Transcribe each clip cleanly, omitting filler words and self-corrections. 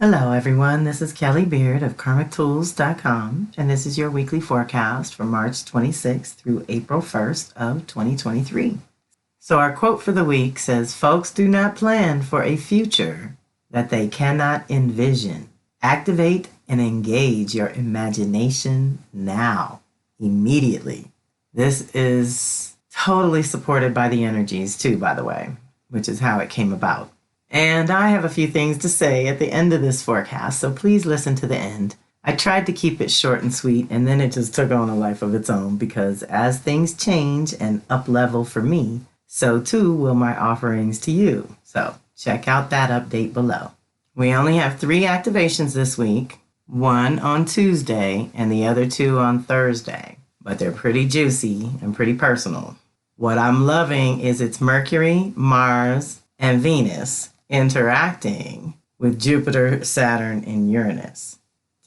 Hello, everyone. This is Kelly Beard of KarmicTools.com, and this is your weekly forecast for March 26th through April 1st of 2023. So our quote for the week says, "Folks do not plan for a future that they cannot envision. Activate and engage your imagination now, immediately." This is totally supported by the energies too, by the way, which is how it came about. And I have a few things to say at the end of this forecast, so please listen to the end. I tried to keep it short and sweet, and then it just took on a life of its own because as things change and up-level for me, so too will my offerings to you. So check out that update below. We only have 3 activations this week, one on Tuesday and the other 2 on Thursday, but they're pretty juicy and pretty personal. What I'm loving is it's Mercury, Mars, and Venus interacting with Jupiter, Saturn, and Uranus.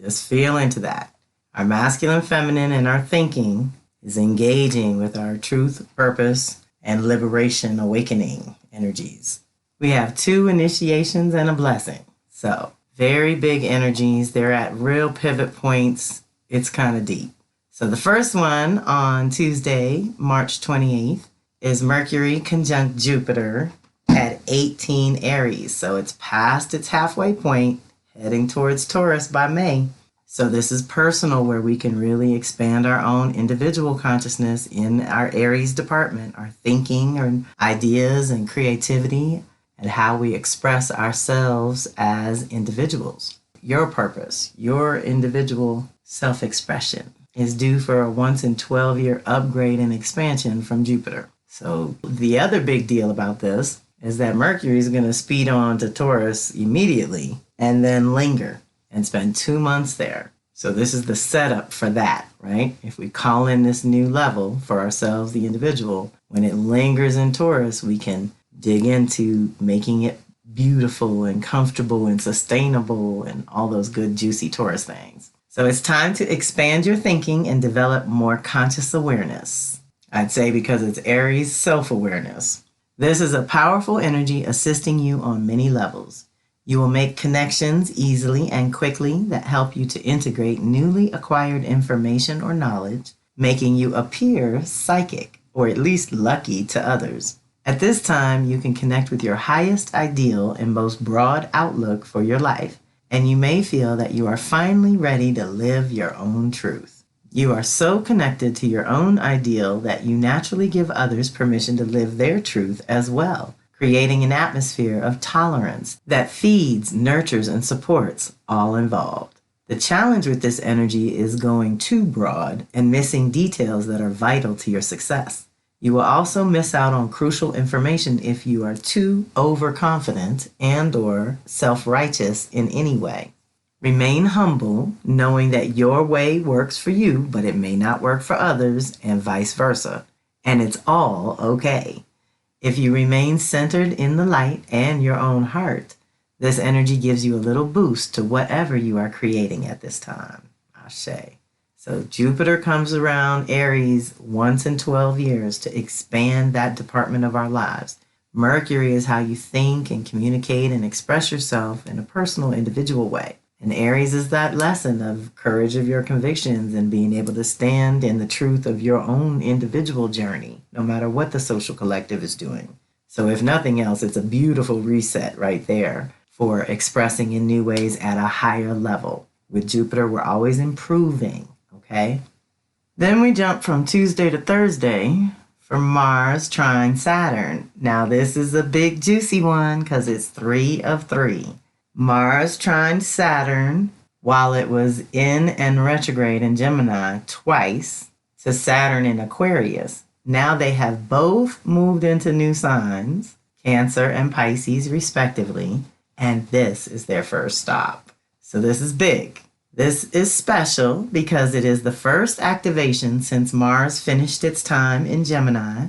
Just feel into that. Our masculine, feminine, and our thinking is engaging with our truth, purpose, and liberation awakening energies. We have 2 initiations and a blessing. So very big energies. They're at real pivot points. It's kind of deep. So the first one on Tuesday, March 28th, is Mercury conjunct Jupiter at 18 Aries. So it's past its halfway point, heading towards Taurus by May. So this is personal, where we can really expand our own individual consciousness in our Aries department, our thinking and ideas and creativity, and how we express ourselves as individuals. Your purpose, your individual self-expression is due for a once in 12-year upgrade and expansion from Jupiter. So the other big deal about this is that Mercury is going to speed on to Taurus immediately and then linger and spend 2 months there. So this is the setup for that, right? If we call in this new level for ourselves, the individual, when it lingers in Taurus, we can dig into making it beautiful and comfortable and sustainable and all those good, juicy Taurus things. So it's time to expand your thinking and develop more conscious awareness. I'd say because it's Aries self-awareness. This is a powerful energy assisting you on many levels. You will make connections easily and quickly that help you to integrate newly acquired information or knowledge, making you appear psychic or at least lucky to others. At this time, you can connect with your highest ideal and most broad outlook for your life, and you may feel that you are finally ready to live your own truth. You are so connected to your own ideal that you naturally give others permission to live their truth as well, creating an atmosphere of tolerance that feeds, nurtures, and supports all involved. The challenge with this energy is going too broad and missing details that are vital to your success. You will also miss out on crucial information if you are too overconfident and/or self-righteous in any way. Remain humble, knowing that your way works for you, but it may not work for others, and vice versa. And it's all okay. If you remain centered in the light and your own heart, this energy gives you a little boost to whatever you are creating at this time. Ashe. So Jupiter comes around Aries once in 12 years to expand that department of our lives. Mercury is how you think and communicate and express yourself in a personal, individual way. And Aries is that lesson of courage of your convictions and being able to stand in the truth of your own individual journey, no matter what the social collective is doing. So if nothing else, it's a beautiful reset right there for expressing in new ways at a higher level. With Jupiter, we're always improving, okay? Then we jump from Tuesday to Thursday for Mars trine Saturn. Now this is a big juicy one because it's 3 of 3. Mars trine Saturn, while it was in and retrograde in Gemini twice, to Saturn in Aquarius. Now they have both moved into new signs, Cancer and Pisces respectively, and this is their first stop. So this is big. This is special because it is the first activation since Mars finished its time in Gemini,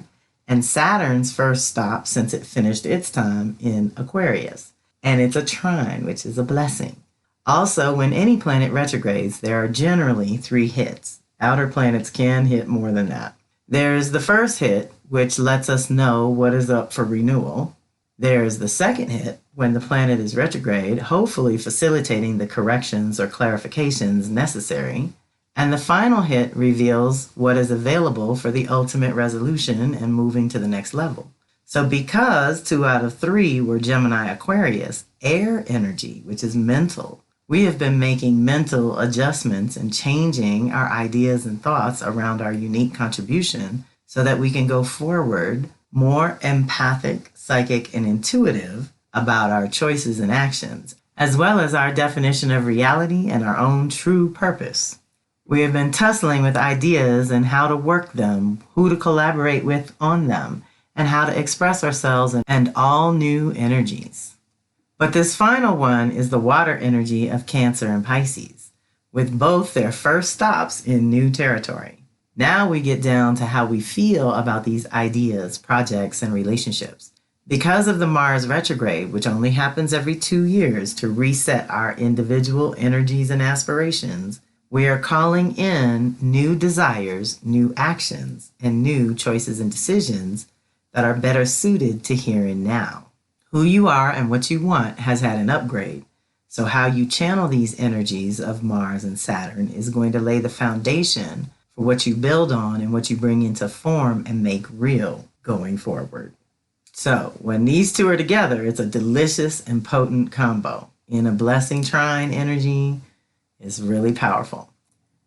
and Saturn's first stop since it finished its time in Aquarius. And it's a trine, which is a blessing. Also, when any planet retrogrades, there are generally 3 hits. Outer planets can hit more than that. There's the first hit, which lets us know what is up for renewal. There's the second hit when the planet is retrograde, hopefully facilitating the corrections or clarifications necessary. And the final hit reveals what is available for the ultimate resolution and moving to the next level. So because 2 out of 3 were Gemini Aquarius, air energy, which is mental, we have been making mental adjustments and changing our ideas and thoughts around our unique contribution so that we can go forward more empathic, psychic, and intuitive about our choices and actions, as well as our definition of reality and our own true purpose. We have been tussling with ideas and how to work them, who to collaborate with on them, and how to express ourselves and all new energies. But this final one is the water energy of Cancer and Pisces, with both their first stops in new territory. Now we get down to how we feel about these ideas, projects, and relationships. Because of the Mars retrograde, which only happens every 2 years to reset our individual energies and aspirations, we are calling in new desires, new actions, and new choices and decisions that are better suited to here and now. Who you are and what you want has had an upgrade. So how you channel these energies of Mars and Saturn is going to lay the foundation for what you build on and what you bring into form and make real going forward. So when these two are together, it's a delicious and potent combo. In a blessing trine energy is really powerful.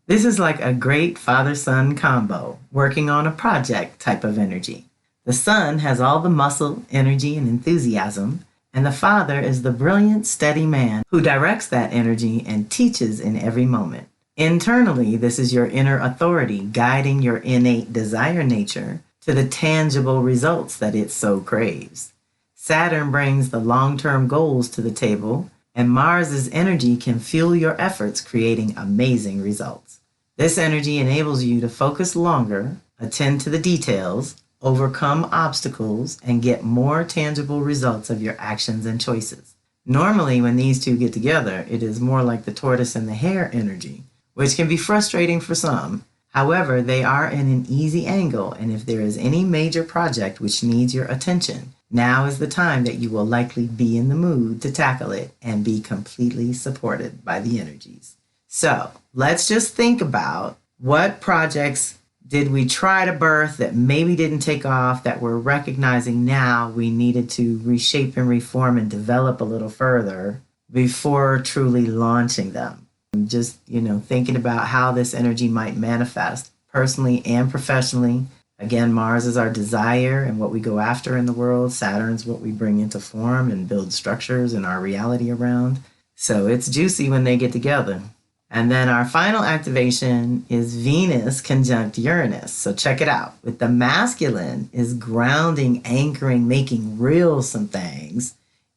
This is like a great father-son combo, working on a project type of energy. The son has all the muscle, energy, and enthusiasm, and the father is the brilliant, steady man who directs that energy and teaches in every moment. Internally, this is your inner authority guiding your innate desire nature to the tangible results that it so craves. Saturn brings the long-term goals to the table, and Mars's energy can fuel your efforts, creating amazing results. This energy enables you to focus longer, attend to the details, overcome obstacles, and get more tangible results of your actions and choices. Normally, when these two get together, it is more like the tortoise and the hare energy, which can be frustrating for some. However, they are in an easy angle, and if there is any major project which needs your attention, now is the time that you will likely be in the mood to tackle it and be completely supported by the energies. So let's just think about what projects did we try to birth that maybe didn't take off, that we're recognizing now we needed to reshape and reform and develop a little further before truly launching them. Just, thinking about how this energy might manifest personally and professionally. Again, Mars is our desire and what we go after in the world. Saturn's what we bring into form and build structures in our reality around. So it's juicy when they get together. And then our final activation is Venus conjunct Uranus. So check it out. With the masculine is grounding, anchoring, making real some things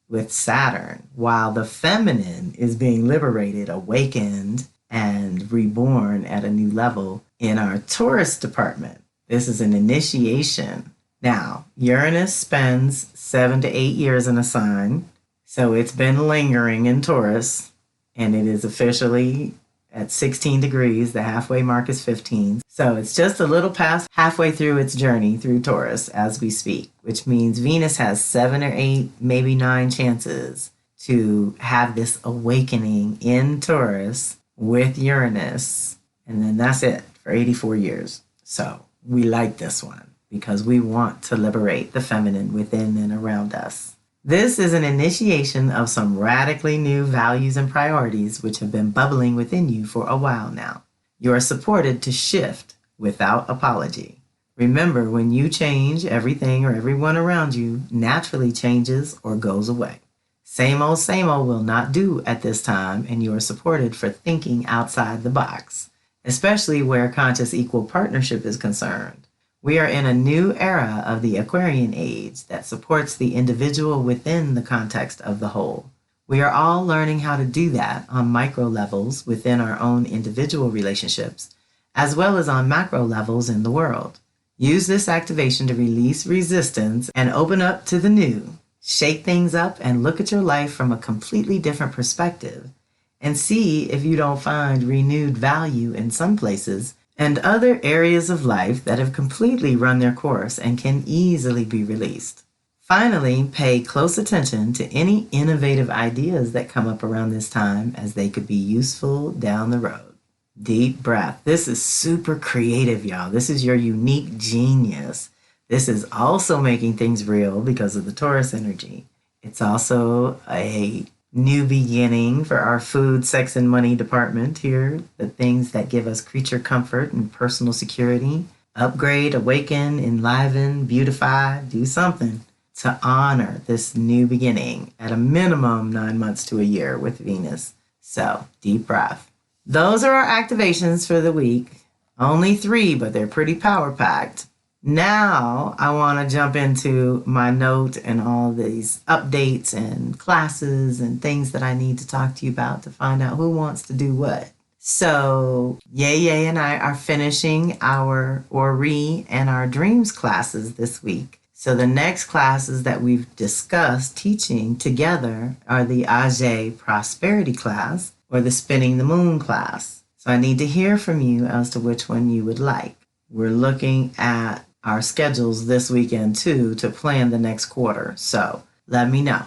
with Saturn, while the feminine is being liberated, awakened, and reborn at a new level in our Taurus department. This is an initiation. Now, Uranus spends 7 to 8 years in a sign, so it's been lingering in Taurus, and it is officially at 16 degrees. The halfway mark is 15. So it's just a little past halfway through its journey through Taurus as we speak, which means Venus has 7 or 8, maybe 9 chances to have this awakening in Taurus with Uranus. And then that's it for 84 years. So we like this one because we want to liberate the feminine within and around us. This is an initiation of some radically new values and priorities which have been bubbling within you for a while now. You are supported to shift without apology. Remember, when you change, everything or everyone around you naturally changes or goes away. Same old will not do at this time, and you are supported for thinking outside the box, especially where conscious equal partnership is concerned. We are in a new era of the Aquarian age that supports the individual within the context of the whole. We are all learning how to do that on micro levels within our own individual relationships, as well as on macro levels in the world. Use this activation to release resistance and open up to the new. Shake things up and look at your life from a completely different perspective, and see if you don't find renewed value in some places and other areas of life that have completely run their course and can easily be released. Finally, pay close attention to any innovative ideas that come up around this time, as they could be useful down the road. Deep breath. This is super creative, y'all. This is your unique genius. This is also making things real because of the Taurus energy. It's also a new beginning for our food, sex, and money department here. The things that give us creature comfort and personal security. Upgrade, awaken, enliven, beautify, do something to honor this new beginning at a minimum 9 months to a year with Venus. So, deep breath. Those are our activations for the week. Only 3, but they're pretty power-packed. Now, I want to jump into my note and all these updates and classes and things that I need to talk to you about to find out who wants to do what. So, Yay and I are finishing our Ori and our Dreams classes this week. So the next classes that we've discussed teaching together are the Age Prosperity class or the Spinning the Moon class. So I need to hear from you as to which one you would like. We're looking at our schedules this weekend too to plan the next quarter. So let me know.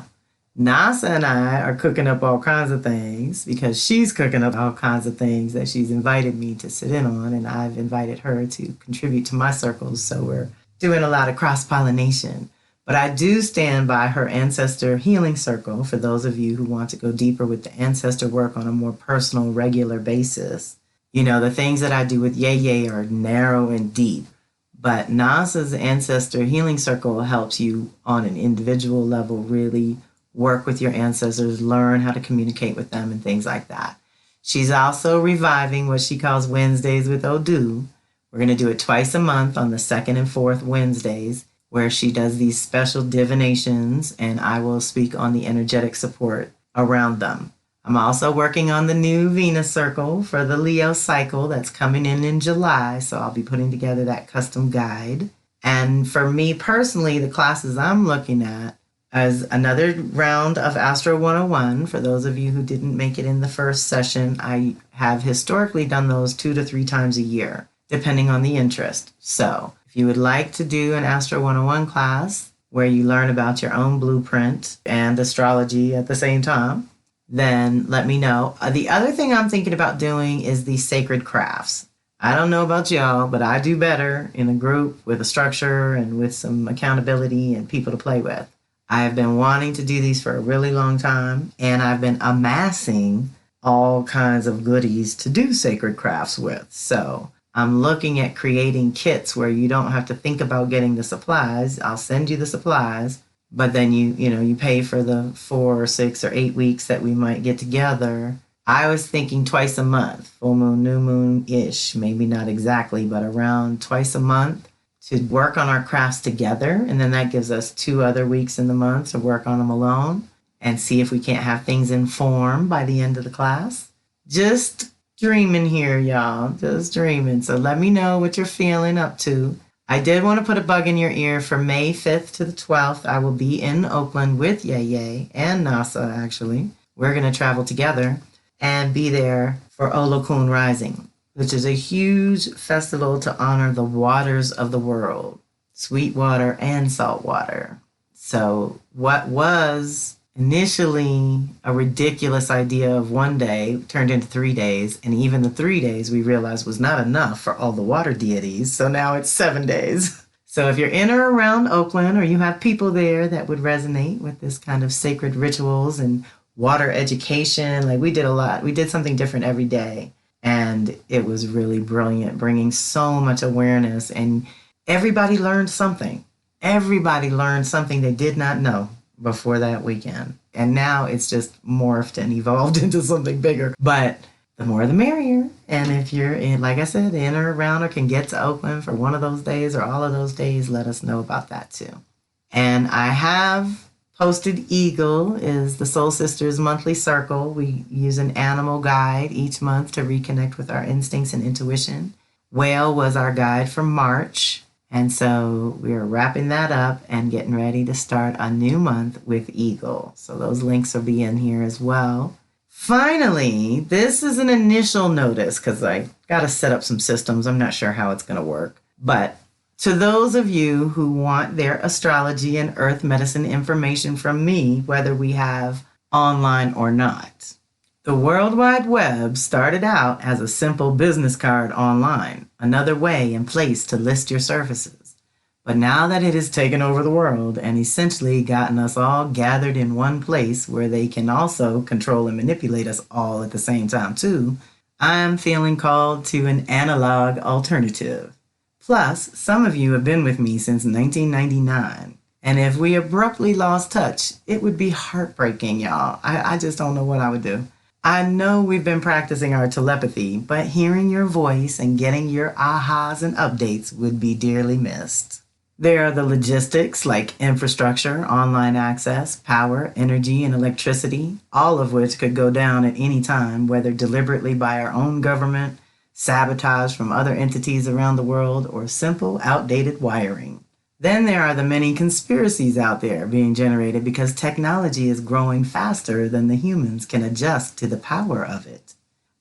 Nasa and I are cooking up all kinds of things because she's cooking up all kinds of things that she's invited me to sit in on, and I've invited her to contribute to my circles. So we're doing a lot of cross-pollination. But I do stand by her ancestor healing circle for those of you who want to go deeper with the ancestor work on a more personal, regular basis. You know, the things that I do with Yay are narrow and deep, but NASA's ancestor healing circle helps you on an individual level really work with your ancestors, learn how to communicate with them and things like that. She's also reviving what she calls Wednesdays with Odu. We're going to do it twice a month on the 2nd and 4th Wednesdays, where she does these special divinations, and I will speak on the energetic support around them. I'm also working on the new Venus circle for the Leo cycle that's coming in July, so I'll be putting together that custom guide. And for me personally, the classes I'm looking at as another round of Astro 101. For those of you who didn't make it in the first session, I have historically done those 2 to 3 times a year, depending on the interest. So if you would like to do an Astro 101 class where you learn about your own blueprint and astrology at the same time, then let me know. The other thing I'm thinking about doing is the sacred crafts. I don't know about y'all, but I do better in a group with a structure and with some accountability and people to play with. I've been wanting to do these for a really long time, and I've been amassing all kinds of goodies to do sacred crafts with. So I'm looking at creating kits where you don't have to think about getting the supplies. I'll send you the supplies, but then you pay for the 4 or 6 or 8 weeks that we might get together. I was thinking twice a month, full moon, new moon-ish, maybe not exactly, but around twice a month to work on our crafts together. And then that gives us 2 other weeks in the month to work on them alone and see if we can't have things in form by the end of the class. Just dreaming here, y'all, just dreaming. So let me know what you're feeling up to. I did want to put a bug in your ear for May 5th to the 12th. I will be in Oakland with Yay and NASA, actually. We're going to travel together and be there for Olokun Rising, which is a huge festival to honor the waters of the world, sweet water and salt water. So what was initially a ridiculous idea of 1 day turned into 3 days, and even the 3 days we realized was not enough for all the water deities, so now it's 7 days. So if you're in or around Oakland, or you have people there that would resonate with this kind of sacred rituals and water education, like we did something different every day. And it was really brilliant, bringing so much awareness, and everybody learned something. Everybody learned something they did not know before that weekend. And now it's just morphed and evolved into something bigger. But the more the merrier. And if you're in, like I said, in or around or can get to Oakland for one of those days or all of those days, let us know about that too. And I have posted Eagle is the Soul Sisters monthly circle. We use an animal guide each month to reconnect with our instincts and intuition. Whale was our guide for March. And so we are wrapping that up and getting ready to start a new month with Eagle. So those links will be in here as well. Finally, this is an initial notice because I got to set up some systems. I'm not sure how it's going to work. But To those of you who want their astrology and earth medicine information from me, whether we have online or not, the World Wide Web started out as a simple business card online, another way and place to list your services. But now that it has taken over the world and essentially gotten us all gathered in one place where they can also control and manipulate us all at the same time too, I'm feeling called to an analog alternative. Plus, some of you have been with me since 1999. And if we abruptly lost touch, it would be heartbreaking, y'all. I just don't know what I would do. I know we've been practicing our telepathy, but hearing your voice and getting your ahas and updates would be dearly missed. There are the logistics like infrastructure, online access, power, energy, and electricity, all of which could go down at any time, whether deliberately by our own government, sabotage from other entities around the world, or simple, outdated wiring. Then there are the many conspiracies out there being generated because technology is growing faster than the humans can adjust to the power of it.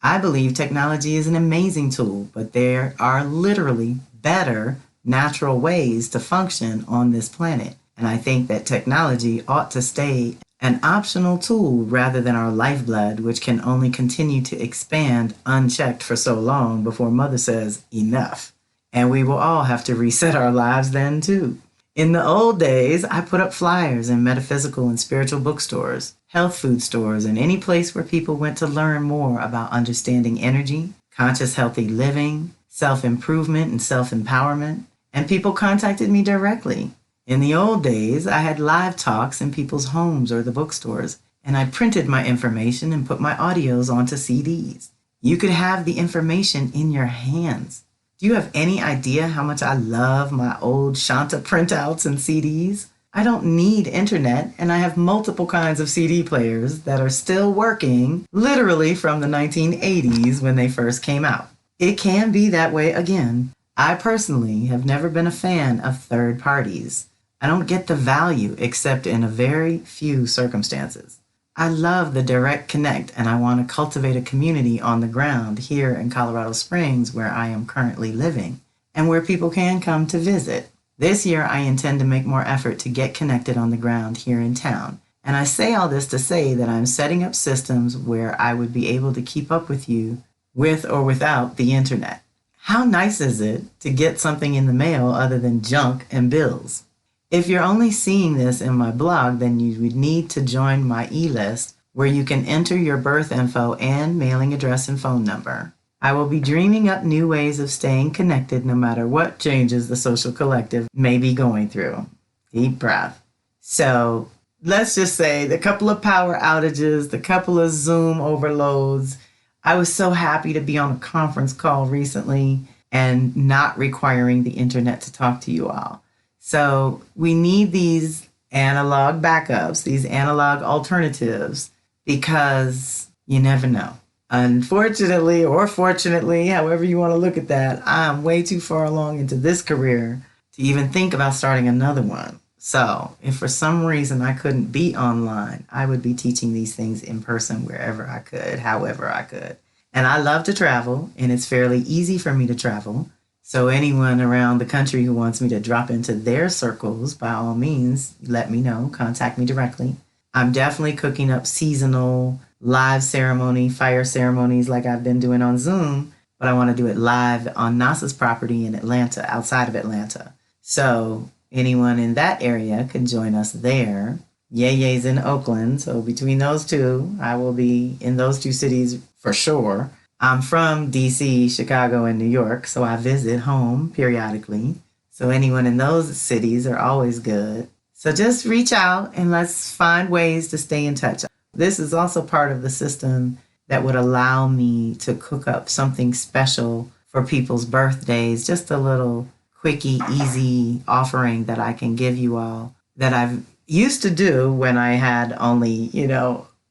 I believe technology is an amazing tool, but there are literally better natural ways to function on this planet. And I think that technology ought to stay an optional tool rather than our lifeblood, which can only continue to expand unchecked for so long before Mother says enough. And we will all have to reset our lives then too. In the old days, I put up flyers in metaphysical and spiritual bookstores, health food stores, and any place where people went to learn more about understanding energy, conscious healthy living, self-improvement, and self-empowerment. And people contacted me directly. In the old days, I had live talks in people's homes or the bookstores, and I printed my information and put my audios onto CDs. You could have the information in your hands. Do you have any idea how much I love my old Shanta printouts and CDs? I don't need internet, and I have multiple kinds of CD players that are still working, literally from the 1980s when they first came out. It can be that way again. I personally have never been a fan of third parties. I don't get the value except in a very few circumstances. I love the direct connect, and I want to cultivate a community on the ground here in Colorado Springs where I am currently living and where people can come to visit. This year, I intend to make more effort to get connected on the ground here in town. And I say all this to say that I'm setting up systems where I would be able to keep up with you with or without the internet. How nice is it to get something in the mail other than junk and bills? If you're only seeing this in my blog, then you would need to join my eLIST where you can enter your birth info and mailing address and phone number. I will be dreaming up new ways of staying connected no matter what changes the social collective may be going through. Deep breath. So let's just say the couple of power outages, the couple of Zoom overloads. I was so happy to be on a conference call recently and not requiring the internet to talk to you all. So we need these analog backups, these analog alternatives, because you never know. Unfortunately, or fortunately, however you want to look at that, I'm way too far along into this career to even think about starting another one. So if for some reason I couldn't be online, I would be teaching these things in person wherever I could, however I could. And I love to travel, and it's fairly easy for me to travel. So anyone around the country who wants me to drop into their circles, by all means, let me know, contact me directly. I'm definitely cooking up seasonal live ceremony, fire ceremonies like I've been doing on Zoom, but I want to do it live on NASA's property in Atlanta, outside of Atlanta. So anyone in that area can join us there. Yay's in Oakland, so between those two, I will be in those two cities for sure. I'm from DC, Chicago, and New York, so I visit home periodically. So anyone in those cities are always good. So just reach out and let's find ways to stay in touch. This is also part of the system that would allow me to cook up something special for people's birthdays, just a little quickie, easy offering that I can give you all that I've used to do when I had only,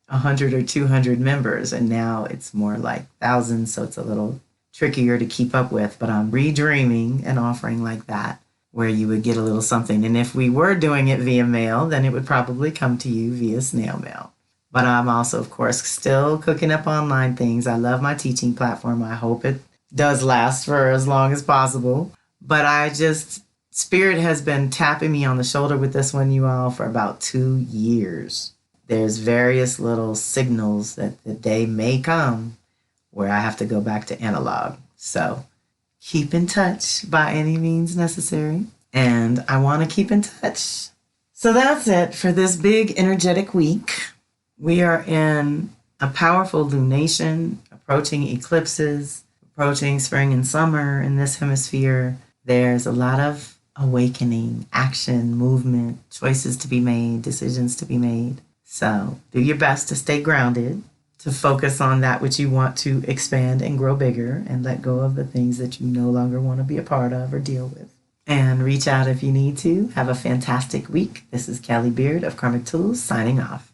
100 or 200 members, and now it's more like thousands, so it's a little trickier to keep up with, but I'm redreaming an offering like that where you would get a little something. And if we were doing it via mail, then it would probably come to you via snail mail. But I'm also, of course, still cooking up online things. I love my teaching platform. I hope it does last for as long as possible. But I just Spirit has been tapping me on the shoulder with this one, you all, for about 2 years. There's various little signals that the day may come where I have to go back to analog. So keep in touch by any means necessary. And I want to keep in touch. So that's it for this big energetic week. We are in a powerful lunation, approaching eclipses, approaching spring and summer in this hemisphere. There's a lot of awakening, action, movement, choices to be made, decisions to be made. So do your best to stay grounded, to focus on that which you want to expand and grow bigger, and let go of the things that you no longer want to be a part of or deal with. And reach out if you need to. Have a fantastic week. This is Callie Beard of Karmic Tools signing off.